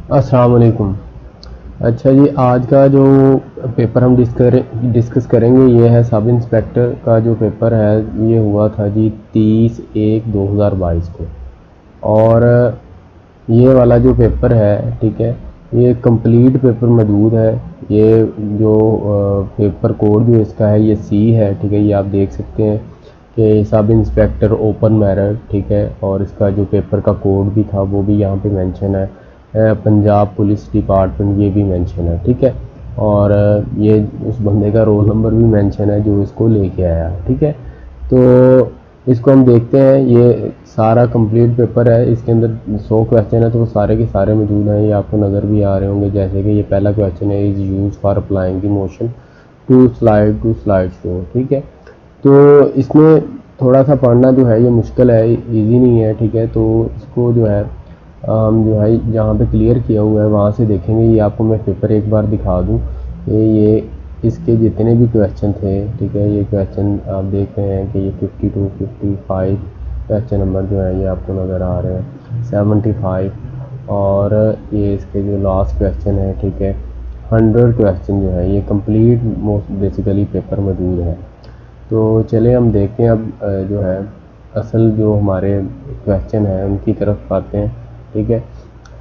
अस्सलाम वालेकुम। अच्छा जी, आज का जो पेपर हम डिस्कस करेंगे ये है सब इंस्पेक्टर का जो पेपर है। ये हुआ था जी 30/1/2022 को। और ये वाला जो पेपर है, ठीक है, ये कंप्लीट पेपर मौजूद है। ये जो पेपर कोड जो इसका है ये सी है, ठीक है। ये आप देख सकते हैं कि सब इंस्पेक्टर ओपन मेरिट, ठीक है। और इसका जो पेपर का कोड भी था वो भी यहाँ पे मेंशन है। पंजाब पुलिस डिपार्टमेंट ये भी मेंशन है, ठीक है। और ये उस बंदे का रोल नंबर भी मेंशन है जो इसको लेके आया, ठीक है। तो इसको हम देखते हैं। ये सारा कंप्लीट पेपर है, इसके अंदर 100 क्वेश्चन है, तो वो सारे के सारे मौजूद हैं। ये आपको नज़र भी आ रहे होंगे, जैसे कि ये पहला क्वेश्चन है, is use for applying the motion to slide show, ठीक है। तो इसमें थोड़ा सा पढ़ना जो है ये मुश्किल है, इजी नहीं है, ठीक है। तो इसको जो है हम जो है जहाँ पे क्लियर किया हुआ है वहाँ से देखेंगे। ये आपको मैं पेपर एक बार दिखा दूँ कि ये इसके जितने भी क्वेश्चन थे, ठीक है। ये क्वेश्चन आप देख रहे हैं कि ये 52 55 क्वेश्चन नंबर जो है ये आपको नज़र आ रहे हैं, 75। और ये इसके जो लास्ट क्वेश्चन है, ठीक है, 100 क्वेश्चन जो है ये कंप्लीट मोस्ट बेसिकली पेपर मौजूद है। तो चलिए हम देखते हैं अब जो है असल जो हमारे क्वेश्चन है उनकी तरफ आते हैं, ठीक है।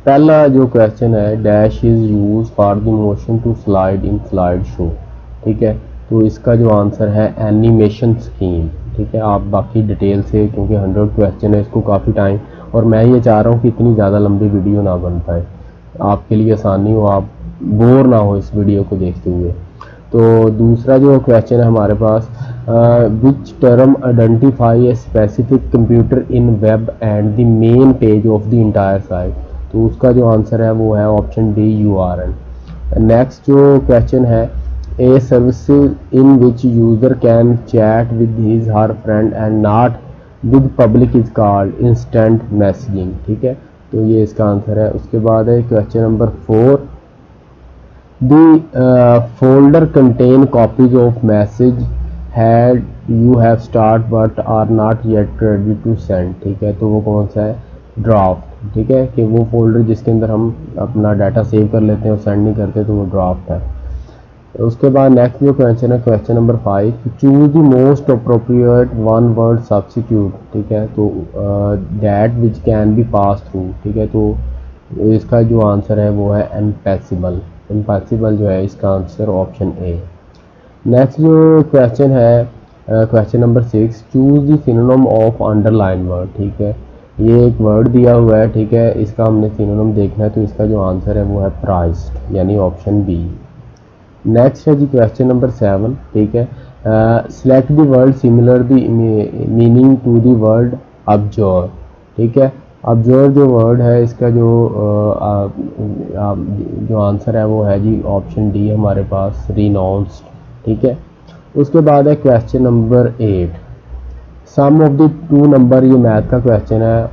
पहला जो क्वेश्चन है, dash is use for the motion to slide in slide show, ठीक है। तो इसका जो आंसर है एनिमेशन स्कीम, ठीक है। आप बाकी डिटेल से, क्योंकि 100 क्वेश्चन है, इसको काफ़ी टाइम, और मैं ये चाह रहा हूँ कि इतनी ज़्यादा लंबी वीडियो ना बन पाए, आपके लिए आसानी हो, आप बोर ना हो इस वीडियो को देखते हुए। तो दूसरा जो क्वेश्चन है हमारे पास, which term identify a specific computer in web and the main page of the entire site. तो उसका जो आंसर है वो है ऑप्शन डी, URL। नेक्स्ट जो क्वेश्चन है, a service in which user can chat with his her friend and not with public is called instant messaging, ठीक है। तो ये इसका आंसर है। उसके बाद है question number 4, the folder contain copies of message had you have start but are not yet ready to send, ठीक है। तो वो कौन सा है, ड्राफ्ट, ठीक है। कि वो फोल्डर जिसके अंदर हम अपना डाटा सेव कर लेते हैं और सेंड नहीं करते, तो वो ड्राफ्ट है। उसके बाद नेक्स्ट जो क्वेश्चन है, question number 5, choose the most appropriate one word substitute, ठीक है। तो that which can be pass through, ठीक है। तो इसका जो आंसर है वो है इम्पॉसिबल। इम्पॉसिबल जो है इसका आंसर ऑप्शन ए। नेक्स्ट जो क्वेश्चन है, question number 6, choose the synonym of underline word, ठीक है। ये एक वर्ड दिया हुआ है, ठीक है, इसका हमने सिनोनिम देखना है। तो इसका जो आंसर है वो है प्राइस्ड, यानी ऑप्शन बी। नेक्स्ट है जी क्वेश्चन नंबर 7, ठीक है। Select the word similar the meaning to the word observe, ठीक है। ऑब्जर्व जो वर्ड है इसका जो आंसर है वो है जी ऑप्शन डी हमारे पास, रिनाउंस्ड, ठीक है। उसके बाद है question number 8, sum of the two number, ये मैथ का क्वेश्चन है,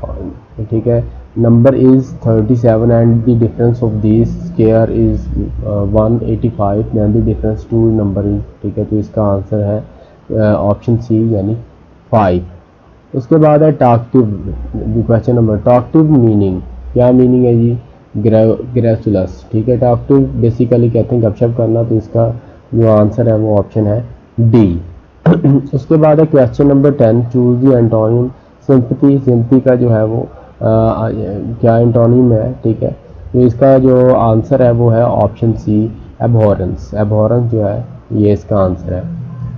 ठीक है। Number is 37 and the difference of this square is 185, then the difference two number is, ठीक है। तो इसका आंसर है ऑप्शन सी, यानी 5। उसके बाद है talkative, question number, talkative meaning, क्या मीनिंग है जी, ग्रेचुलस, ठीक है। टॉकटिव बेसिकली कहते हैं गपशप करना, तो इसका जो आंसर है वो ऑप्शन है डी। उसके बाद है question number 10, choose the antonym, sympathy, sympathy का जो है वो क्या एंटोनिम है, ठीक है। तो इसका जो आंसर है वो है ऑप्शन सी, एबहॉरेंस। एबहॉरेंस जो है ये इसका आंसर है।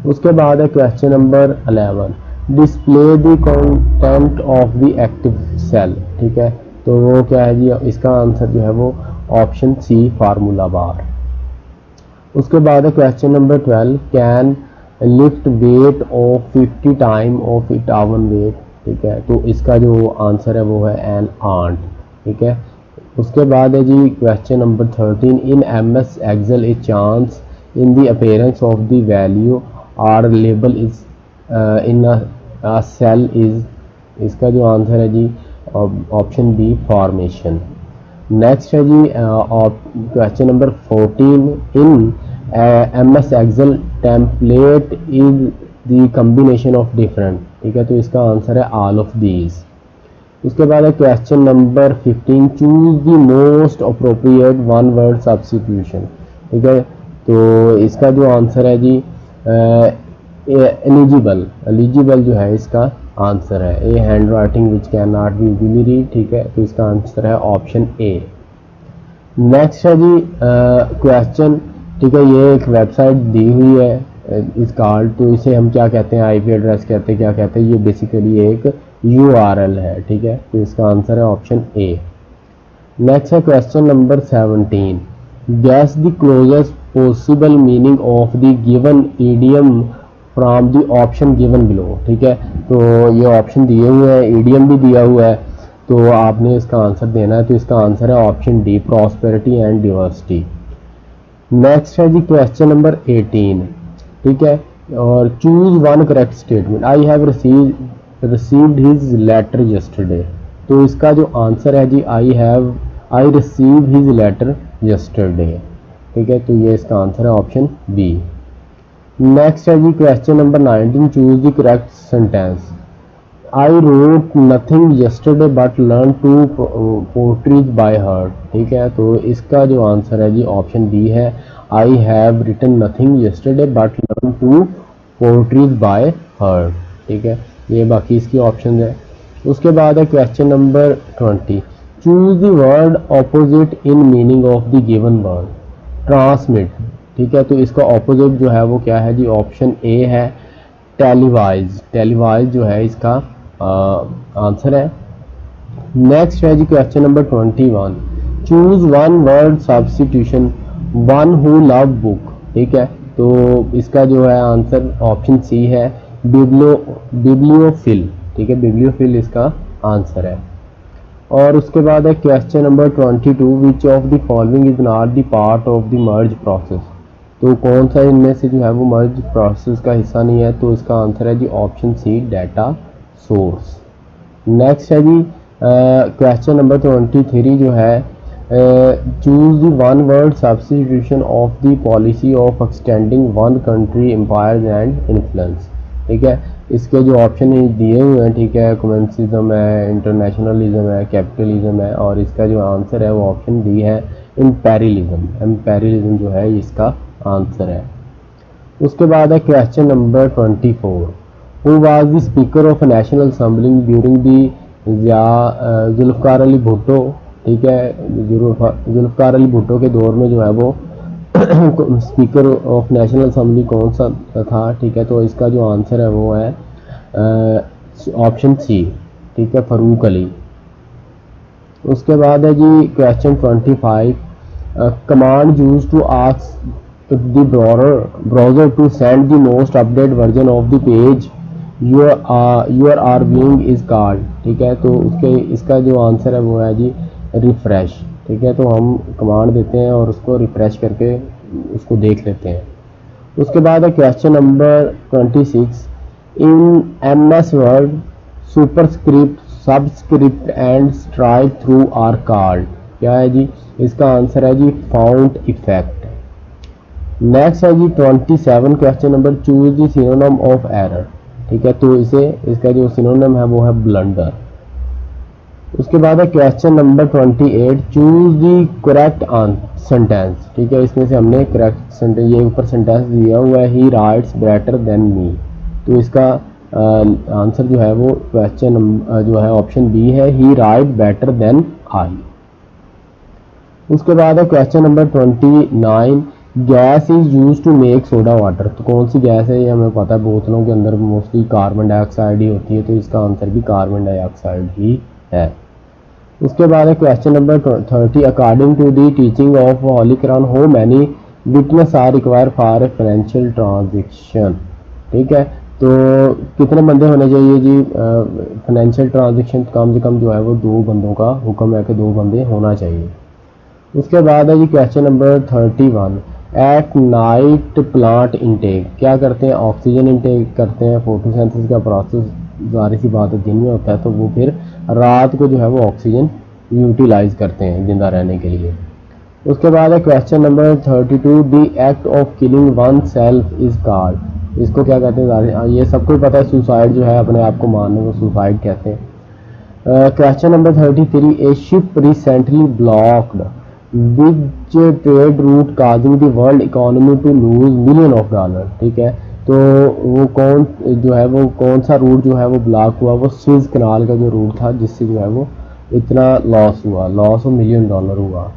उसके बाद है question number 11, display the content of the active cell, ठीक है। तो वो क्या है जी, इसका आंसर जो है वो ऑप्शन सी, फार्मूला बार। उसके बाद है question number 12, can lift weight of 50 time of it आवन वेट, ठीक है। तो इसका जो आंसर है वो है एन आंट, ठीक है। उसके बाद है जी question number 13, in MS excel a chance in the appearance of the value or label is in cell is, इसका जो आंसर है जी ऑप्शन बी, फॉर्मेशन। नेक्स्ट है जी question number 14, in MS excel template is the combination of different, ठीक है। तो इसका आंसर है ऑल ऑफ दीज। उसके बाद है question number 15, choose the most appropriate one word substitution. ठीक है, तो इसका जो आंसर है जी एलिजिबल, एलिजिबल जो है इसका आंसर है। A hand writing which can not be easily read. ठीक है, तो इसका आंसर है ऑप्शन ए। नेक्स्ट है जी क्वेश्चन। ठीक है, ये एक वेबसाइट दी हुई है इस कार्ड, तो इसे हम क्या कहते हैं, आईपी एड्रेस कहते हैं, क्या कहते हैं, ये बेसिकली एक यूआरएल है। ठीक है, तो इसका आंसर है ऑप्शन ए। नेक्स्ट है question number 17, gas the closest possible meaning of the given idiom from the option given below. ठीक है, तो ये ऑप्शन दिए हुए हैं, ईडियम भी दिया हुआ है, तो आपने इसका आंसर देना है। तो इसका आंसर है option D, prosperity and diversity. Next है जी क्वेश्चन नंबर 18। ठीक है, और choose one correct statement. I have received his letter yesterday. तो इसका जो आंसर है जी I receive his letter yesterday. ठीक है, तो ये इसका आंसर है ऑप्शन बी। नेक्स्ट है जी question number 19, choose the correct sentence. I wrote nothing yesterday but learn two poetries by heart. ठीक है, तो इसका जो आंसर है जी ऑप्शन बी है, I have written nothing yesterday but learn two poetries by heart. ठीक है, ये बाकी इसकी ऑप्शन है। उसके बाद है question number 20, choose the word opposite in meaning of the given word. Transmit. ठीक है, तो इसका ऑपोजिट जो है वो क्या है जी, ऑप्शन ए है टेलीवाइज। टेलीवाइज जो है इसका आंसर है। नेक्स्ट है जी question number 21, choose one word substitution, one who love book. ठीक है, तो इसका जो है आंसर ऑप्शन सी है बिब्लियोफिल। ठीक है, बिब्लियोफिल इसका आंसर है। और उसके बाद है question number 22, which of the following is not the part of the merge process. तो कौन सा इनमें से जो है वो मर्ज प्रोसेस का हिस्सा नहीं है। तो इसका आंसर है जी option C, data source. Next है जी क्वेश्चन नंबर 23 जो है, choose the one word substitution of the policy of extending one country empire and influence. ठीक है, इसके जो ऑप्शन दिए हुए हैं, ठीक है, कम्युनिज्म है, इंटरनेशनलिज्म है, कैपिटलिज्म है, और इसका जो आंसर है वो ऑप्शन डी है इम्पेरियलिज्म। इम्पेरियलिज्म जो है इसका आंसर है। उसके बाद है question number 24, who was the speaker of national assembly during the Zulfikar Ali Bhutto. ठीक है, जुल्फ़िकार अली भुट्टो के दौर में जो है वो स्पीकर ऑफ नेशनल असेंबली कौन सा था। ठीक है, तो इसका जो आंसर है वो है ऑप्शन सी। ठीक है, फारूक अली। उसके बाद है जी question 25, command use to ask the browser to send the most update version of the page you're are viewing is called. ठीक है, तो इसका जो आंसर है वो है जी रिफ्रेश। ठीक है, तो हम कमांड देते हैं और उसको रिफ्रेश करके उसको देख लेते हैं। उसके बाद है question number 26, in MS word superscript, subscript and strike through are called. क्या है जी, इसका आंसर है जी फाउंट इफेक्ट। नेक्स्ट है जी 27 question number, choose the synonym of error. ठीक है, तो इसका जो सिनोनिम है वो है ब्लंडर। उसके बाद है question number 28, choose the correct sentence. ठीक है, इसमें से हमने करेक्ट सेंटेंस, ये ऊपर सेंटेंस दिया हुआ है, ही राइट्स बेटर देन मी। तो इसका आंसर जो है वो क्वेश्चन जो है ऑप्शन बी है, he write better than I. उसके बाद है question number 29, gas is use to make soda water. तो कौन सी गैस है, ये हमें पता है, बोतलों के अंदर मोस्टली कार्बन डाइऑक्साइड ही होती है, तो इसका आंसर भी कार्बन डाइऑक्साइड ही है। उसके बाद है question number 30, according to the teaching of holy Quran how many witness are require for a financial transaction. ठीक है, तो कितने बंदे होने चाहिए जी फाइनेंशियल ट्रांजेक्शन, कम से कम जो है वो 2 बंदों का हुक्म है कि 2 बंदे होना चाहिए। उसके बाद है जी question number 31, at night plant intake. क्या करते हैं, ऑक्सीजन इनटेक करते हैं। फोटोसिंथेसिस का प्रोसेस जाहिर सी बात है दिन में होता है, तो वो फिर रात को जो है वो ऑक्सीजन यूटिलाइज करते हैं जिंदा रहने के लिए। उसके बाद है question number 32, the act of killing one self is called. इसको क्या कहते हैं, ये सबको पता है, सुसाइड जो है, अपने आप को मारने को सुसाइड कहते हैं। Question number 33, a ship recently blocked which trade route causing the world economy to lose million of dollar. ठीक है, तो वो कौन जो है वो कौन सा रूट जो है वो ब्लॉक हुआ, वो स्विज कनाल का जो रूट था जिससे जो है वो इतना लॉस हुआ, लॉस ऑफ मिलियन डॉलर हुआ।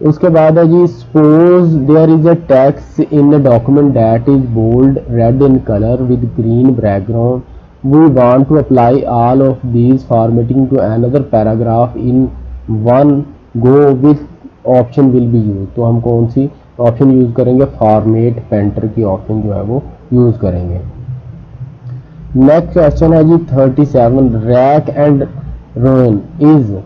उसके बाद है जी, suppose there is a text in a document that is bold red in colour with green background, we want to apply all of these formatting to another paragraph in one go with option will be use. तो हम कौन सी option use करेंगे, format painter की option जो है वो use करेंगे। नेक्स्ट क्वेश्चन है जी 37, रैक एंड रोइन इज,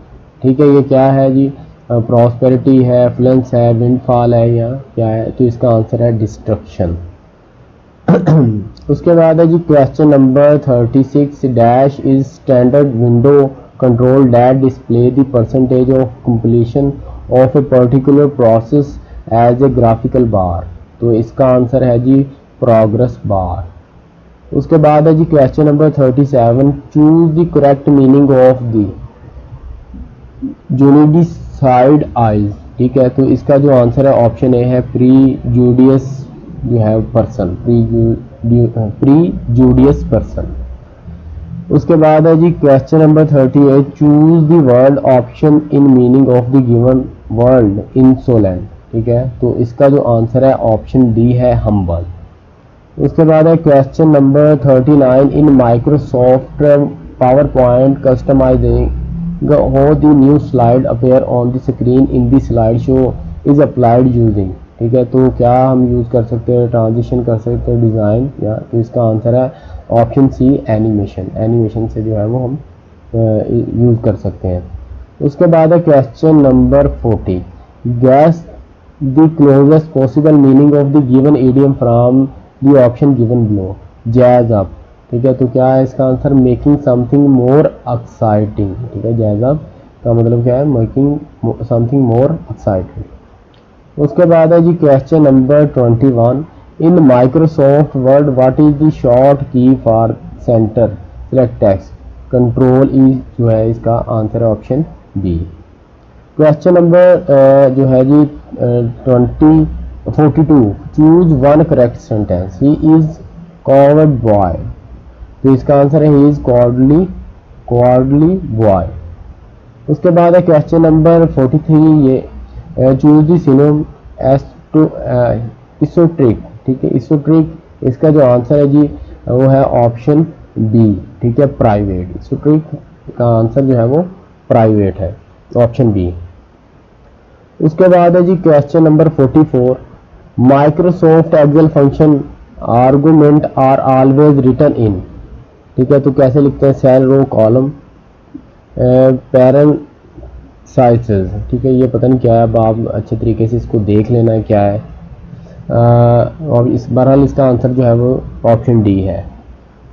ठीक है, ये क्या है जी, प्रॉस्पेरिटी है, फ्लंस है, विंडफॉल है, या क्या है, तो इसका आंसर है डिस्ट्रक्शन। उसके बाद है जी question number 36, dash is standard window control that display the percentage of completion of a particular process as a graphical bar. तो इसका आंसर है जी प्रोग्रेस बार। उसके बाद है जी question number 37, choose the correct meaning of the undecided eyes. ठीक है, तो इसका जो आंसर है ऑप्शन ए है प्रीजुडियस जो है पर्सन, प्रीजुडियस पर्सन। उसके बाद है जी question number 38, choose the word option in meaning of the given word insolent. ठीक है, तो इसका जो आंसर है ऑप्शन डी है हम्बल। उसके बाद है question number 39, in Microsoft power point customising how the new slide appear on the screen in the slide show is applied using. ठीक है, तो क्या हम यूज़ कर सकते हैं, ट्रांजिशन कर सकते हैं, डिज़ाइन, या तो इसका आंसर है ऑप्शन सी एनिमेशन। एनिमेशन से जो है वो हम यूज़ कर सकते हैं। उसके बाद है question number 40, gas the closest possible meaning of the given idiom from the option given below, jazz up. ठीक है, तो क्या है इसका answer, making something more exciting. ठीक है, जैज अप का मतलब क्या है, मेकिंग समथिंग मोर एक्साइटिंग। उसके बाद है जी question number 21, in Microsoft Word what is the short key for center select text, control E जो है इसका आंसर है ऑप्शन बी। क्वेश्चन नंबर जो है जी 42, choose one correct sentence, he is coward boy. तो इसका आंसर है ही इज कॉवर्डली बॉय। उसके बाद है क्वेश्चन नंबर 43, ये चूज दी सिनोम इसोट्रिक। ठीक है, इसोट्रिक, इसका जो आंसर है जी वो है ऑप्शन बी। ठीक है, प्राइवेट, इसोट्रिक का आंसर जो है वो प्राइवेट है, ऑप्शन बी। उसके बाद है जी question number 44, Microsoft Excel function argument are always written in. ठीक है, तो कैसे लिखते हैं, cell, row, column, parentheses. ठीक है, ये पता नहीं क्या है, अब आप अच्छे तरीके से इसको देख लेना है क्या है। और इस बहरहाल इसका आंसर जो है वो ऑप्शन डी है।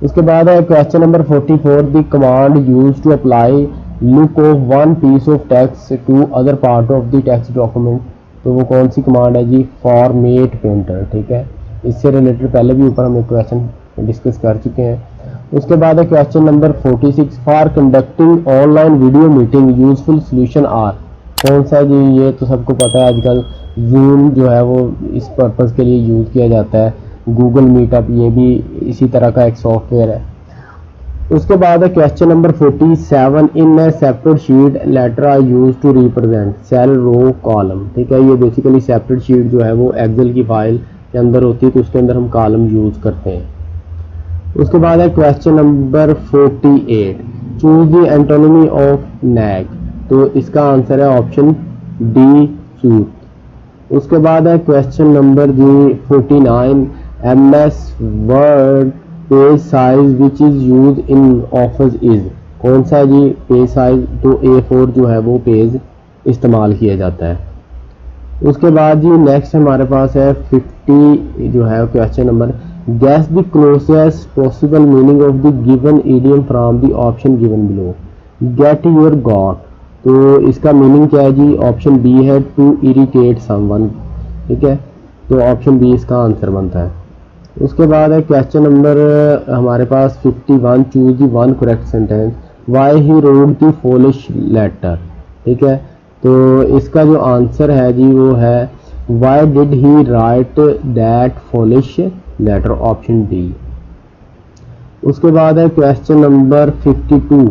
उसके बाद है question number 44, the command use to apply look of one piece of text to other part of the text document. तो वो कौन सी कमांड है जी, फॉर्मेट पेंटर। ठीक है, इससे रिलेटेड पहले भी ऊपर हम एक क्वेश्चन डिस्कस कर चुके हैं। उसके बाद है question number 46, for conducting online video meeting useful solution are. कौन सा जी, ये तो सबको पता है, आजकल जूम जो है वो इस पर्पज़ के लिए यूज़ किया जाता है, गूगल मीटअप ये भी इसी तरह का एक सॉफ्टवेयर है। उसके बाद है question number 47, in a separate sheet letter are use to represent cell, row, column. ठीक है, ये बेसिकली सेपरेट शीट जो है वो एक्सेल की फाइल के अंदर होती है, तो उसके अंदर हम कॉलम यूज़ करते हैं। उसके बाद है question number 48, choose the antonym of nag. तो इसका आंसर है ऑप्शन डी, सूट। उसके बाद है क्वेश्चन नंबर जी 49, MS word page size which is use in office is. कौन सा जी पेज साइज, तो A4 जो है वो पेज इस्तेमाल किया जाता है। उसके बाद जी नेक्स्ट हमारे पास है 50 जो है question number, gas the closest possible meaning of the given idiom from the option given below, get your got. तो इसका मीनिंग क्या है जी, ऑप्शन बी है टू इरिटेट समवन। ठीक है, तो ऑप्शन बी इसका आंसर बनता है। उसके बाद है क्वेश्चन नंबर हमारे पास 51, choose the one correct sentence, why he wrote the foolish letter. ठीक है, तो इसका जो आंसर है जी वो है why did he write that foolish letter, option D. उसके बाद है question number 52,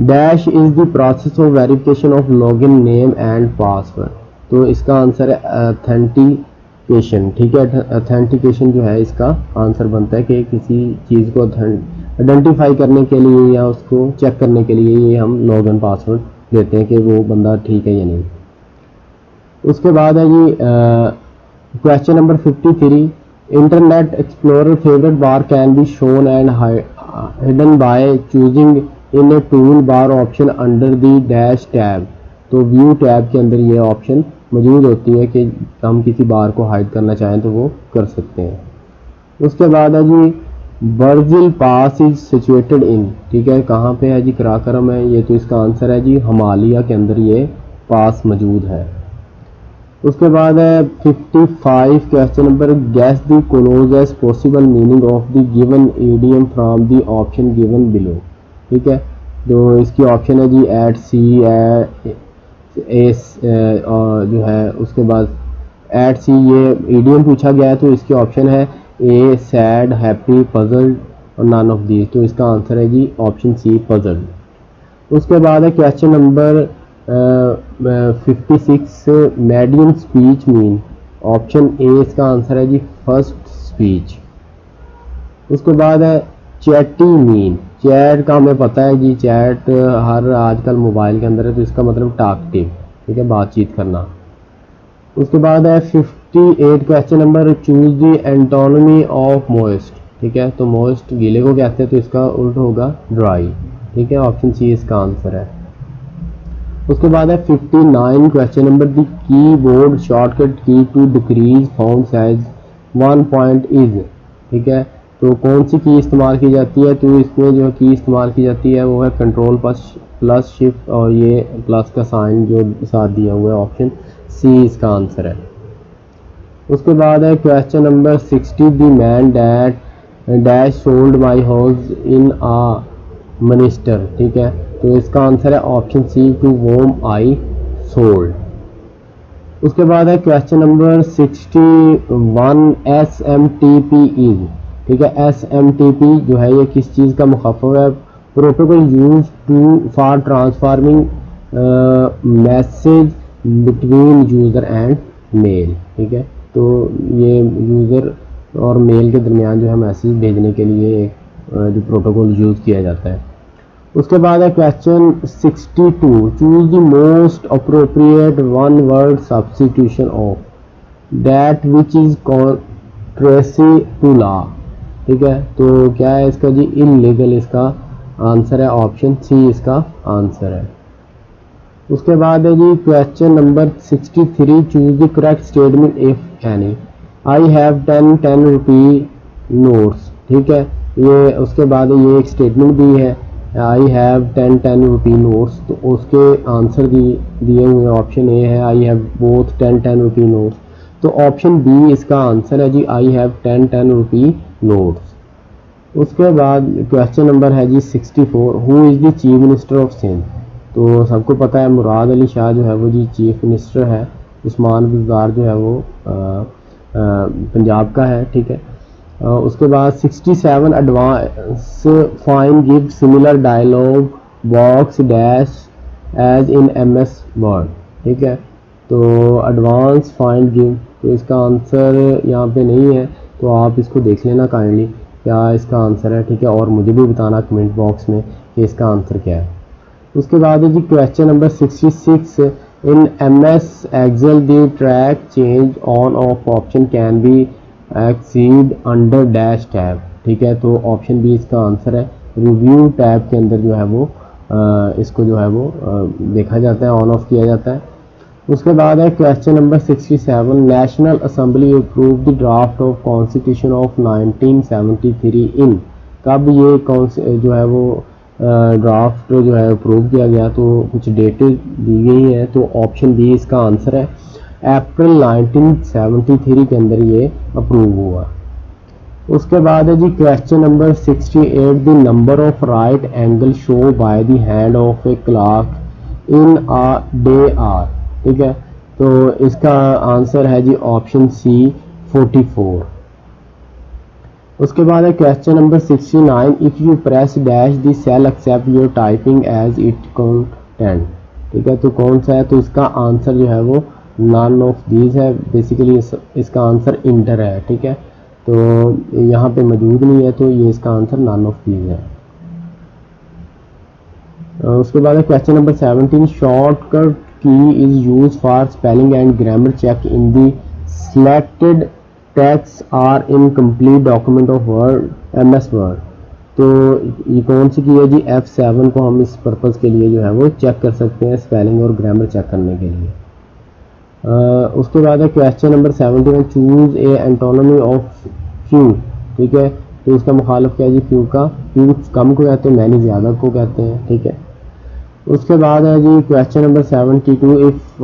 dash is the process of verification of login name and password. तो इसका आंसर है ऑथेंटिकेशन। ठीक है, ऑथेंटिकेशन जो है इसका आंसर बनता है कि किसी चीज़ को आइडेंटिफाई करने के लिए या उसको चेक करने के लिए ये हम लॉगिन पासवर्ड देते हैं कि वो बंदा ठीक है या नहीं। उसके बाद है जी question number 53, internet explorer favourite bar can be shown and hidden by choosing in a tool bar option under the dash tab. तो व्यू टैब के अंदर ये ऑप्शन मौजूद होती है कि हम किसी बार को हाइड करना चाहें तो वो कर सकते हैं। उसके बाद है जी बर्जिल पास इज सिचुएटेड इन। ठीक है, कहाँ पे है जी? कराकरम है ये, तो इसका आंसर है जी हिमालय के अंदर ये पास मौजूद है। उसके बाद है 55 question number, gas the closest possible meaning of the given idiom from the option given below. ठीक है, तो इसकी ऑप्शन है जी एट सी, जो है उसके बाद एट सी ये ईडियम पूछा गया है, तो इसकी ऑप्शन है ए सैड, हैप्पी, पजल्ड और नन ऑफ दीज। तो इसका आंसर है जी ऑप्शन सी पजल्ड। उसके बाद है question number 56, medium speech mean. Option A इसका आंसर है जी फर्स्ट स्पीच। उसके बाद है चैटी मीन। चैट का हमें पता है जी, चैट हर आजकल मोबाइल के अंदर है, तो इसका मतलब टॉकटिव। ठीक है, बातचीत करना। उसके बाद है 58 question number, choose the antonym of moist. ठीक है, तो मोइस्ट गीले को कहते हैं, तो इसका उल्टा होगा ड्राई। ठीक है, ऑप्शन सी इसका आंसर है। उसके बाद है 59 question number, the keyboard shortcut key to decrease font size 1 point is. ठीक है, तो कौन सी की इस्तेमाल की जाती है? तो इसमें जो की इस्तेमाल की जाती है वो है कंट्रोल प्लस शिफ्ट और ये प्लस का साइन जो साथ दिया हुआ है, ऑप्शन सी इसका आंसर है। उसके बाद है question number 60, the man that dash sold my house in a minister. ठीक है, तो इसका आंसर है option C to whom I sold. उसके बाद है question number 61, S M T P is. ठीक है, एस एम टी पी जो है ये किस चीज़ का मुखफ़फ़ है? Protocol use to for transforming message between user and mail. ठीक है, तो ये यूज़र और मेल के दरमियान जो है मैसेज भेजने के लिए जो प्रोटोकॉल यूज़ किया जाता है। उसके बाद है question 62, choose the most appropriate one word substitution of that which is contrary to law. ठीक है, तो क्या है इसका जी? इलीगल इसका आंसर है, ऑप्शन सी इसका आंसर है। उसके बाद है जी question number 63, choose the correct statement if any. I have 10 rupee notes. ठीक है, ये उसके बाद ये एक स्टेटमेंट दी है, आई हैव 10 रुपी नोट्स। तो उसके आंसर दिए हुए ऑप्शन ए है, I have both 10 rupee notes. तो ऑप्शन बी इसका आंसर है जी, आई हैव 10 रुपी नोट्स। उसके बाद क्वेश्चन नंबर है जी 64, who is the chief minister of Sindh. तो सबको पता है मुराद अली शाह जो है वो जी चीफ मिनिस्टर है। उस्मान बुज़दार जो है वो पंजाब का है। ठीक है, उसके बाद 67, advance find give similar dialog box dash as in MS word. ठीक है, तो एडवांस फाइंड गिव, तो इसका आंसर यहाँ पे नहीं है, तो आप इसको देख लेना काइंडली क्या इसका आंसर है। ठीक है, और मुझे भी बताना कमेंट बॉक्स में कि इसका आंसर क्या है। उसके बाद है जी question number 66, in MS Excel the track change on off option can be accessed under dash tab. ठीक है, तो ऑप्शन बी इसका आंसर है, रिव्यू टैब के अंदर जो है वो इसको जो है वो देखा जाता है, ऑन ऑफ किया जाता है। उसके बाद है question number 67, national assembly approve the draft of constitution of 1973 इन। कब ये जो है वो ड्राफ्ट जो है अप्रूव किया गया, तो कुछ डेट दी गई है, तो ऑप्शन बी इसका आंसर है, अप्रैल 1973 के अंदर ये अप्रूव हुआ। उसके बाद है जी question number 68, the number of right angle show by the hand of a clock in a day are. ठीक है, तो इसका आंसर है जी ऑप्शन सी 44। उसके बाद है question number 69, if you press dash the cell accept your typing as it content. ठीक है, तो कौन सा है, तो इसका आंसर जो है वो नन ऑफ दीज है। बेसिकली इसका आंसर इंटर है। ठीक है, तो यहाँ पे मौजूद नहीं है, तो ये इसका आंसर नन ऑफ दीज है। उसके बाद है question number 17, shortcut key is use for spelling and grammar check in the selected text or in complete document of word MS word. तो ये कौन सी की है जी, F7 को हम इस पर्पज़ के लिए जो है वो चेक कर सकते हैं, स्पेलिंग और ग्रामर चेक करने के लिए। उसके बाद है question number 71, choose a antonym of few. ठीक है, तो इसका मुखालिफ क्या है जी, फ्यू का, फ्यू कम को कहते हैं, मैनी ज़्यादा को कहते हैं। ठीक है, उसके बाद है जी question number 72, if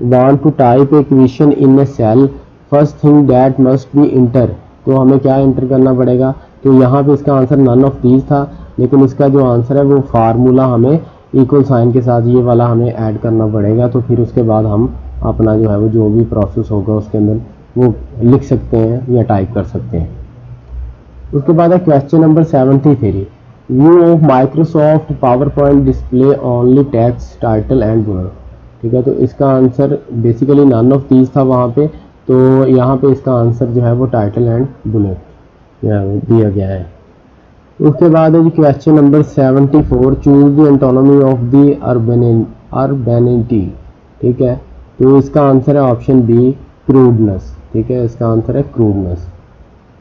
want to type a question in a cell first thing that must be enter. तो हमें क्या इंटर करना पड़ेगा, तो यहाँ पे इसका आंसर नन ऑफ दीज था, लेकिन इसका जो आंसर है वो फार्मूला हमें इक्वल साइन के साथ ये वाला हमें ऐड करना पड़ेगा। तो फिर उसके बाद हम अपना जो है वो जो भी प्रोसेस होगा उसके अंदर वो लिख सकते हैं या टाइप कर सकते हैं। उसके बाद है question number 73, view of Microsoft PowerPoint display only text title and bullet. ठीक है, तो इसका answer basically none of these था वहाँ पे, तो यहाँ पे इसका आंसर जो है वो टाइटल एंड बुलेट दिया गया है। उसके बाद है जी question number 74, choose the antonym of the urbanity. ठीक है, तो इसका आंसर है ऑप्शन बी क्रूडनेस। ठीक है, इसका आंसर है क्रूडनेस।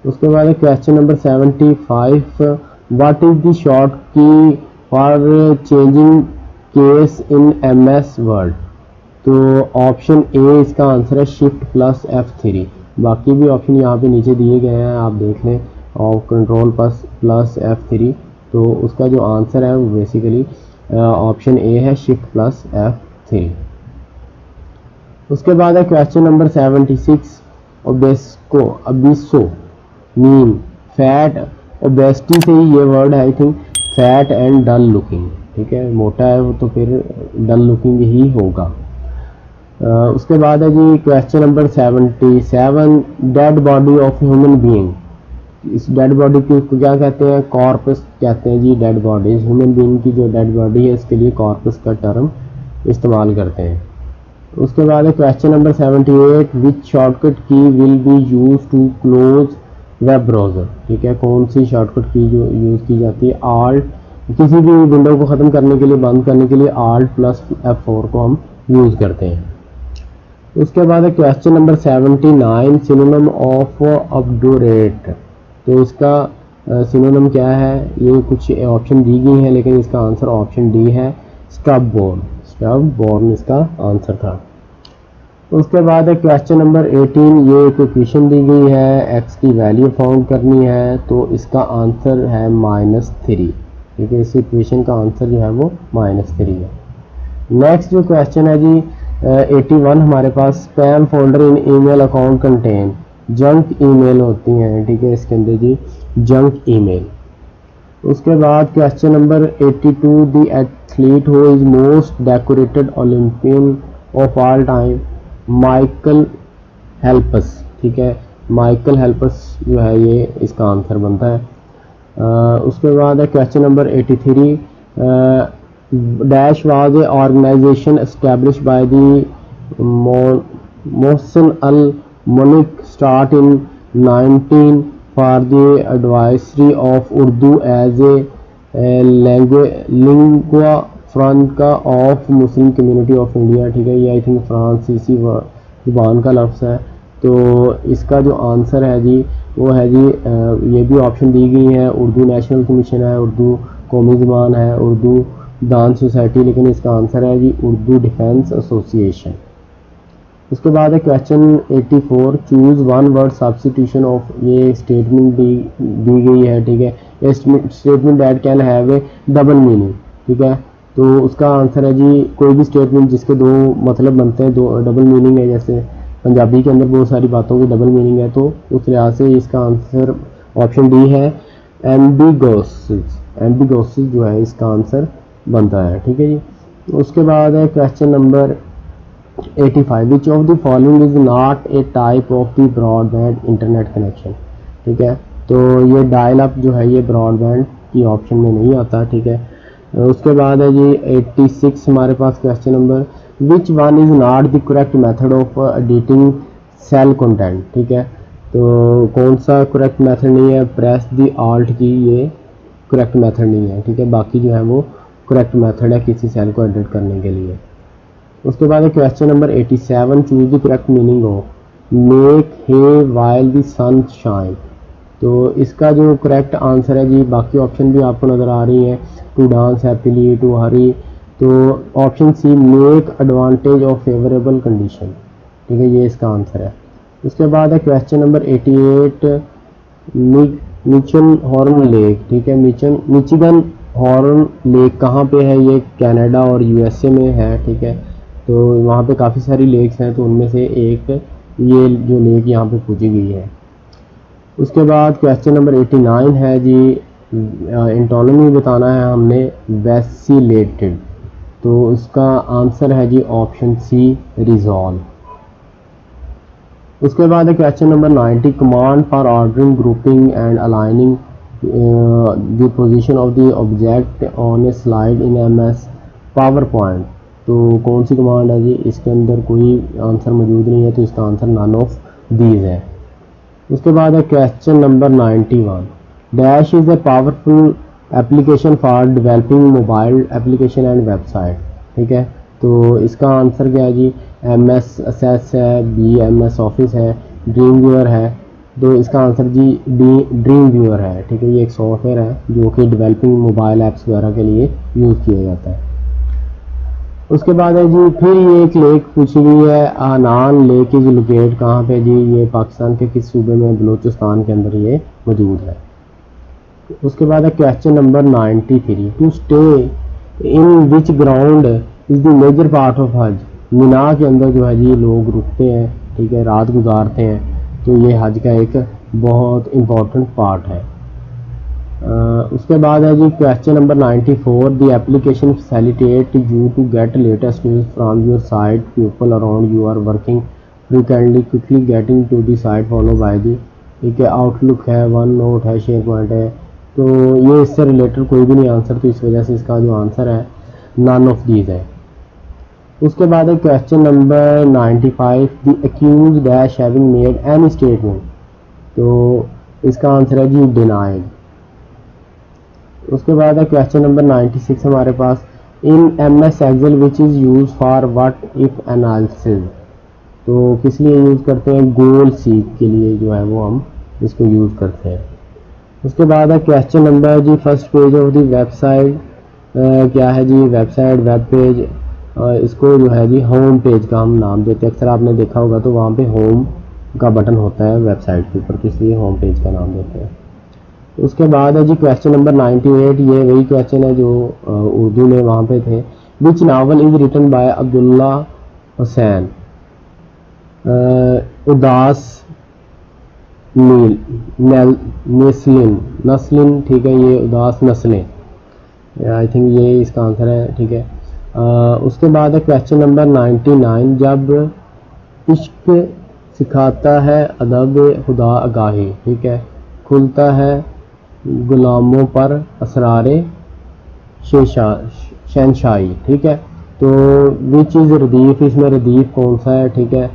उसके बाद है question number 75, what is the short key for changing case in MS word. तो ऑप्शन ए इसका आंसर है शिफ्ट प्लस F3। बाकी भी ऑप्शन यहाँ पे नीचे दिए गए हैं, आप देख लें, और कंट्रोल प्लस F3। तो उसका जो आंसर है वो बेसिकली ऑप्शन ए है शिफ्ट प्लस F3। उसके बाद है question number 76, obese mean fat. Obesity से ही ये वर्ड है I think, fat and dull looking. ठीक है, मोटा है वो तो फिर डल लुकिंग ही होगा। उसके बाद है जी question number 77, dead body of human being. इस डेड बॉडी को क्या कहते हैं, कॉर्पस कहते हैं जी। डेड बॉडी ह्यूमन बीइंग की जो डेड बॉडी है इसके लिए कॉर्पस का टर्म इस्तेमाल करते हैं। उसके बाद है question number 78, which shortcut key will be use to close web browser. ठीक है, कौन सी शॉर्टकट की जो यूज़ की जाती है, आल्ट, किसी भी विंडो को ख़त्म करने के लिए, बंद करने के लिए आल्ट प्लस F4 को हम यूज़ करते हैं। उसके बाद है क्वेश्चन नंबर 79, सिनोनिम ऑफ ऑब्डुरेट। तो इसका सिनोनिम क्या है, ये कुछ ऑप्शन दी गई है, लेकिन इसका आंसर ऑप्शन डी है स्टब बोर्न। स्टब बोर्न इसका आंसर था। उसके बाद है क्वेश्चन नंबर 18, ये एक इक्वेशन दी गई है, x की वैल्यू फाउंड करनी है, तो इसका आंसर है -3। ठीक है, इस इक्वेशन का आंसर जो है वो -3 है। नेक्स्ट जो क्वेश्चन है जी 81 हमारे पास, spam folder in email account contain, junk email होती हैं। ठीक है, इसके अंदर जी जंक ईमेल। उसके बाद question number 82, the athlete who is most decorated Olympian of all time, Michael helps. ठीक है, माइकल हेल्पस जो है ये इसका आंसर बनता है। उसके बाद है question number 83, dash was a organization establish by the Mohsin al Mulk start in 19 for the advisory of Urdu as a lingua franca of Muslim community of India. ठीक है, ये आई थिंक फ्रांसीसी जुबान का लफ्ज़ है। तो इसका जो आंसर है जी वो है जी, ये भी ऑप्शन दी गई है, उर्दू नेशनल कमीशन है, उर्दू कौमी ज़ुबान है, उर्दू दान सोसाइटी, लेकिन इसका आंसर है जी उर्दू डिफेंस एसोसिएशन। उसके बाद है question 84, choose one word substitution of. ये स्टेटमेंट दी गई है। ठीक है, ये statement that can have A double meaning. ठीक है, तो उसका आंसर है जी कोई भी स्टेटमेंट जिसके दो मतलब बनते हैं, दो डबल मीनिंग है, जैसे पंजाबी के अंदर बहुत सारी बातों की डबल मीनिंग है, तो उस लिहाज से इसका आंसर ऑप्शन डी है, एम्बिगोसिस। एम्बिगोसिस जो है इसका आंसर बनता है, ठीक है जी। उसके बाद है question number 85, which of the following is not a type of the broadband internet connection, ठीक है। तो ये डायल अप जो है ये ब्रॉडबैंड की ऑप्शन में नहीं आता, ठीक है। उसके बाद है जी 86 हमारे पास question number, which one is not the correct method of editing cell content, ठीक है। तो कौन सा करेक्ट मेथड नहीं है, प्रेस द ऑल्ट की, ये करेक्ट मेथड नहीं है, ठीक है। बाकी जो है वो करेक्ट मेथड है किसी सेल को एडिट करने के लिए। उसके बाद है question number 87, choose the correct meaning of make hay while the sun shine. तो इसका जो करेक्ट आंसर है जी, बाकी ऑप्शन भी आपको नज़र आ रही हैं, to dance happily, to hurry, तो option C make advantage of favourable condition, ठीक है, ये इसका आंसर है। उसके बाद है question number 88, Michigan Huron lake, ठीक है। मिचिगन हॉर्न लेक कहाँ पे है, ये कनाडा और यूएसए में है, ठीक है। तो वहाँ पे काफ़ी सारी लेक्स हैं, तो उनमें से एक ये जो लेक यहाँ पे पूछी गई है। उसके बाद क्वेश्चन नंबर 89 है जी, एंटोनिमी बताना है हमने वैसिलेटेड, तो उसका आंसर है जी ऑप्शन सी रिजॉल्व। उसके बाद है question number 90, command for ordering, grouping and aligning the position of the object on A slide in MS power point. तो कौन सी कमांड है जी, इसके अंदर कोई आंसर मौजूद नहीं है, तो इसका आंसर नन ऑफ दीज है। उसके बाद है question number 91, dash is a powerful application for developing mobile application and website, ठीक है। तो इसका आंसर क्या है जी, MS एक्सेस है, MS ऑफिस है, ड्रीम व्यूअर है, तो इसका आंसर जी ड्रीम व्यूअर है, ठीक है। ये एक सॉफ्टवेयर है जो कि डेवलपिंग मोबाइल ऐप्स वगैरह के लिए यूज़ किया जाता है। उसके बाद है जी फिर ये एक लेक पूछी गई है, आनान लेक इज लोकेट कहाँ पे जी, ये पाकिस्तान के किस सूबे में, बलूचिस्तान के अंदर ये मौजूद है। उसके बाद है question number 93, to stay in which ground is the major part of Hajj. Mina के अंदर जो है जी लोग रुकते हैं, ठीक है, रात गुजारते हैं, तो ये हज का एक बहुत इम्पोर्टेंट पार्ट है। उसके बाद है जी question number 94, the application facilitate you to get latest news from your site, people around you are working frequently, quickly getting to the site follow by the, ठीक है। आउटलुक है, वन नोट है, SharePoint है, तो ये इससे related कोई भी नहीं आंसर, तो इस वजह से इसका जो आंसर है नन ऑफ दीज है। उसके बाद है question number 95, the accuse dash having made any statement, तो इसका आंसर है जी डिनाइड। उसके बाद है क्वेश्चन नंबर 96 हमारे पास, in MS Excel which is use for what if analysis, तो किस लिए यूज़ करते हैं, गोल सीख के लिए जो है वो हम इसको यूज़ करते हैं। उसके बाद है क्वेश्चन नंबर जी, first page of the website क्या है जी, वेबसाइट वेब पेज, इसको जो है जी होम पेज का हम नाम देते हैं, अक्सर आपने देखा होगा तो वहाँ पे होम का बटन होता है वेबसाइट के ऊपर, इसलिए होम पेज का नाम देते हैं। उसके बाद है जी क्वेश्चन नंबर 98, ये वही क्वेश्चन है जो उर्दू में वहाँ पे थे, which novel is written by Abdullah Hussain, Udas Naslain, ठीक है, ये उदास नस्लें, आई थिंक ये इसका आंसर है, ठीक है। उसके बाद है क्वेश्चन नंबर 99, जब इश्क सिखाता है अदब खुदा आगाही, ठीक है, खुलता है गुलामों पर असरारे शहनशाही, ठीक है। तो विच इज़ रदीफ़, इसमें रदीफ़ कौन सा है, ठीक है।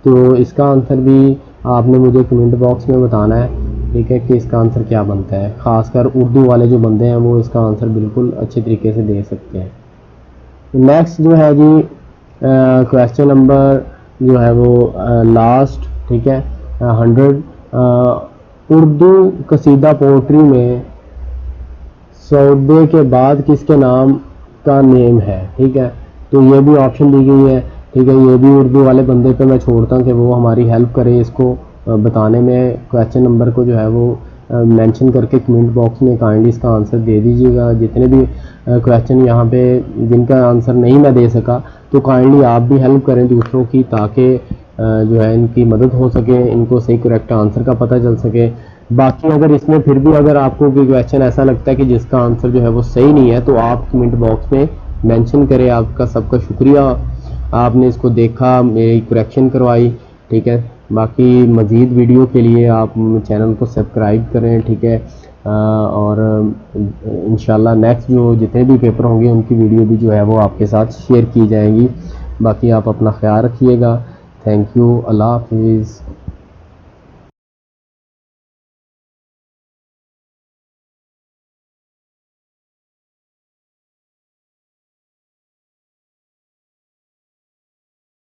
तो इसका आंसर भी आपने मुझे कमेंट बॉक्स में बताना है, ठीक है, कि इसका आंसर क्या बनता है। ख़ासकर उर्दू वाले जो बंदे हैं वो इसका आंसर बिल्कुल अच्छे तरीके से दे सकते हैं। नेक्स्ट जो है जी क्वेश्चन नंबर जो है वो लास्ट, ठीक है, 100, उर्दू कसीदा पोट्री में सौदे के बाद किसके नाम का नेम है, ठीक है। तो ये भी ऑप्शन दी गई है, ठीक है। ये भी उर्दू वाले बंदे पे मैं छोड़ता हूँ कि वो हमारी हेल्प करे इसको बताने में, क्वेश्चन नंबर को जो है वो मेंशन करके कमेंट बॉक्स में काइंडली इसका आंसर दे दीजिएगा। जितने भी क्वेश्चन यहाँ पे जिनका आंसर नहीं मैं दे सका, तो काइंडली आप भी हेल्प करें दूसरों की, ताकि जो है इनकी मदद हो सके, इनको सही करेक्ट आंसर का पता चल सके। बाकी अगर इसमें फिर भी अगर आपको कोई क्वेश्चन ऐसा लगता है कि जिसका आंसर जो है वो सही नहीं है, तो आप कमेंट बॉक्स में मेंशन करें। आपका सबका शुक्रिया, आपने इसको देखा, मेरी करेक्शन करवाई, ठीक है। बाकी मज़ीद वीडियो के लिए आप चैनल को सब्सक्राइब करें, ठीक है। और इंशाल्लाह नेक्स्ट जो जितने भी पेपर होंगे उनकी वीडियो भी जो है वो आपके साथ शेयर की जाएंगी। बाकी आप अपना ख्याल रखिएगा। Thank you. अल्लाह हाफिज़।